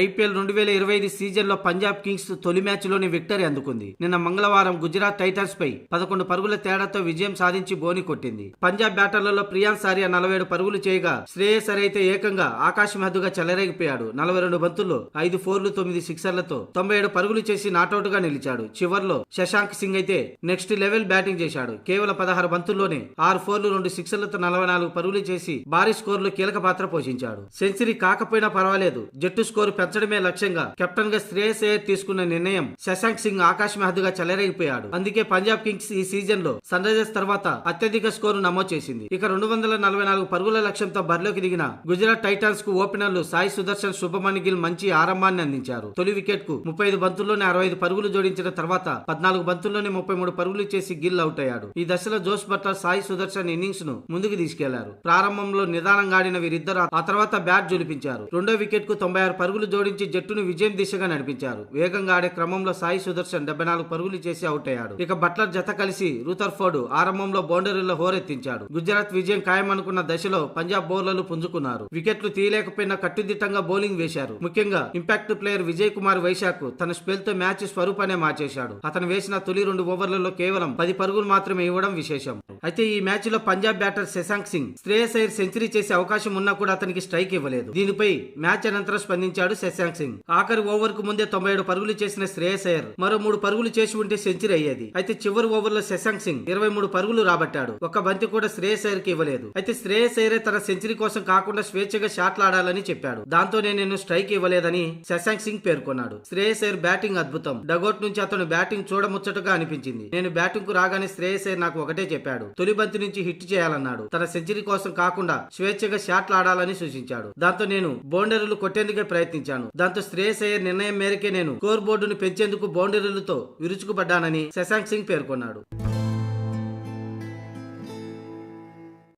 IPL 2025 సీజన్లో Punjab Kings తొలి మ్యాచ్లోని victory అందుకుంది. నిన్న మంగళవారం గుజరాత్ టైటన్స్ పై 11 పరుగుల తేడాతో విజయం సాధించి బోని కొట్టింది. పంజాబ్ బ్యాటర్లలో ప్రియాంక్ సారియా 47 పరుగులు చేయగా శ్రేయస్ అయ్యర్ అయితే ఏకంగా ఆకాశం హద్దుగా చెలరేగిపోయాడు. 42 బంతుల్లో 5 ఫోర్లు 9 సిక్సర్లతో 97 పరుగులు చేసి నాటౌట్ గా నిలిచాడు. చివర్లో శశాంక్ సింగ్ అయితే నెక్స్ట్ లెవెల్ బ్యాటింగ్ చేశాడు. కేవలం 16 బంతుల్లోనే 6 ఫోర్లు 2 సిక్సర్లతో 44 పరుగులు చేసి భారీ స్కోర్లో కీలక పాత్ర పోషించాడు. సెంచరీ కాకపోయినా పర్వాలేదు, జట్టు స్కోరు పెంచడమే లక్ష్యంగా కెప్టెన్ గా శ్రేయస్ అయ్యర్ తీసుకున్న నిర్ణయం శశాంక్ సింగ్ ఆకాశం హద్దుగా చెలరేగిపోయాడు. అందుకే పంజాబ్ కింగ్స్ ఈ సీజన్ లో సన్ రైజర్స్ తర్వాత అత్యధిక స్కోరు నమోదు చేసింది. ఇక 244 పరుగుల లక్ష్యంతో బరిలోకి దిగిన గుజరాత్ టైటన్స్ కు ఓపెనర్లు సాయి సుదర్శన్, శుభమన్ గిల్ మంచి ఆరంభాన్ని అందించారు. తొలి వికెట్ కు 35 బంతుల్లోనే 65 పరుగులు జోడించిన తర్వాత 14 బంతుల్లోనే 33 పరుగులు చేసి గిల్ అవుట్ అయ్యాడు. ఈ దశలో Jos Buttler, Sai Sudharsan innings ను ముందుకు తీసుకెళ్లారు. ప్రారంభంలో నిదానంగా ఆడిన వీరిద్దరు ఆ తర్వాత బ్యాట్ జులిపించారు. రెండో వికెట్ కు 96 పరుగులు జోడించి జట్టును విజయం దిశగా నడిపించారు. వేగంగా ఆడే క్రమంలో సాయి సుదర్శన్ 74 పరుగులు చేసి అవుట్ అయ్యాడు. ఇక బట్లర్ జత కలిసి రూథర్ఫోర్డ్ ఆరంభంలో బౌండరీలో హోరెత్తించాడు. గుజరాత్ విజయం ఖాయమనుకున్న దశలో పంజాబ్ బౌలర్లు పుంజుకున్నారు. వికెట్లు తీయలేకపోయినా కట్టుదిట్టంగా బౌలింగ్ వేశారు. ముఖ్యంగా ఇంపాక్ట్ ప్లేయర్ విజయ్ కుమార్ వైశాఖ్ తన స్పెల్ తో మ్యాచ్ స్వరూపానే మార్చేశాడు. అతను వేసిన తొలి 2 ఓవర్లలో కేవలం 10 పరుగులు మాత్రమే ఇవ్వడం విశేషం. అయితే ఈ మ్యాచ్ లో పంజాబ్ బ్యాటర్ శశాంక్ సింగ్ శ్రేయస్ అయ్యర్ సెంచరీ చేసే అవకాశం ఉన్నా కూడా అతనికి స్ట్రైక్ ఇవ్వలేదు. దీనిపై మ్యాచ్ అనంతరం స్పందించాడు శశాంక్ సింగ్. ఆఖరి ఓవర్ కు ముందే 97 పరుగులు చేసిన శ్రేయస్ అయ్యర్ మరో 3 పరుగులు చేసి ఉంటే సెంచరీ అయ్యేది. అయితే చివరి ఓవర్ లో శశాంక్ సింగ్ 23 పరుగులు రాబట్టాడు. ఒక్క బంతి కూడా శ్రేయస్ అయ్యర్ కి ఇవ్వలేదు. అయితే శ్రేయస్ అయ్యర్ తన సెంచరీ కోసం కాకుండా స్వేచ్ఛగా షాట్లు ఆడాలని చెప్పాడు. దాంతోనే నేను స్ట్రైక్ ఇవ్వలేదని శశాంక్ సింగ్ పేర్కొన్నాడు. శ్రేయస్ అయ్యర్ బ్యాటింగ్ అద్భుతం. డగౌట్ నుంచి అతను బ్యాటింగ్ చూడముచ్చటగా అనిపించింది. నేను బ్యాటింగ్ కు రాగానే శ్రేయస్ అయ్యర్ నాకు ఒకటే చెప్పాడు, తొలి బంతి నుంచి హిట్ చేయాలన్నాడు. తన సెంచరీ కోసం కాకుండా స్వేచ్ఛగా షాట్లు ఆడాలని సూచించాడు. దాంతో నేను బౌండరీలు కొట్టేందుకే ప్రయత్నించాను. దాంతో శ్రేయస్ అయ్యర్ నిర్ణయం మేరకే నేను స్కోర్ బోర్డును పెంచేందుకు బౌండరీలతో విరుచుకుపడ్డానని శశాంక్ సింగ్ పేర్కొన్నాడు.